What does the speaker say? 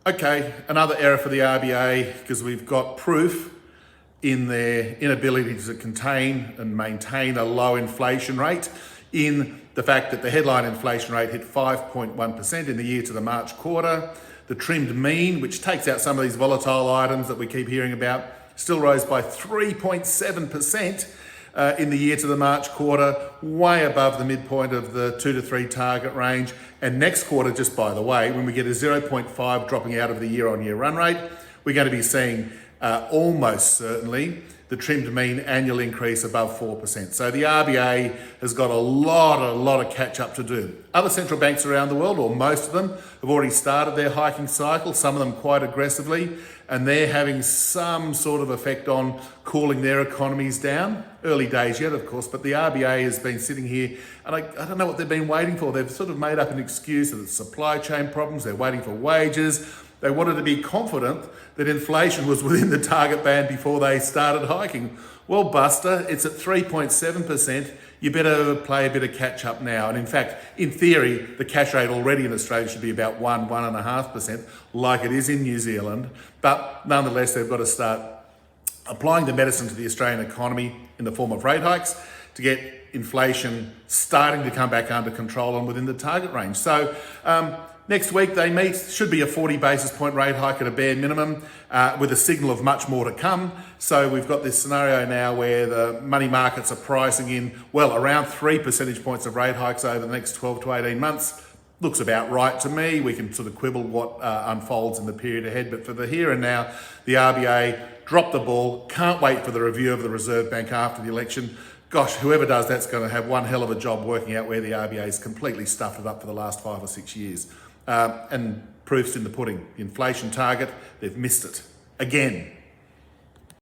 Okay, another error for the RBA, because we've got proof in their inability to contain and maintain a low inflation rate in the fact that the headline inflation rate hit 5.1% in the year to the March quarter. The trimmed mean, which takes out some of these volatile items that we keep hearing about, still rose by 3.7% in the year to the March quarter, way above the midpoint of the 2 to 3 target range. And next quarter, just by the way, when we get a 0.5 dropping out of the year-on-year run rate, we're going to be seeing almost certainly the trimmed mean annual increase above 4%. So the RBA has got a lot of catch up to do. Other central banks around the world, or most of them, have already started their hiking cycle, some of them quite aggressively, and they're having some sort of effect on cooling their economies down. Early days yet, of course, but the RBA has been sitting here, and I don't know what they've been waiting for. They've sort of made up an excuse that it's supply chain problems, they're waiting for wages. They wanted to be confident that inflation was within the target band before they started hiking. Well, Buster, it's at 3.7%. You better play a bit of catch up now. And in fact, in theory, the cash rate already in Australia should be about 1.5%, like it is in New Zealand. But nonetheless, they've got to start applying the medicine to the Australian economy in the form of rate hikes to get inflation starting to come back under control and within the target range. So, next week they meet, should be a 40 basis point rate hike at a bare minimum, with a signal of much more to come. So we've got this scenario now where the money markets are pricing in, well, around 3 percentage points of rate hikes over the next 12 to 18 months. Looks about right to me. We can sort of quibble what unfolds in the period ahead, but for the here and now, the RBA dropped the ball. Can't wait for the review of the Reserve Bank after the election. Gosh, whoever does that's going to have one hell of a job working out where the RBA's completely stuffed it up for the last 5 or 6 years. And proof's in the pudding. The inflation target, they've missed it again.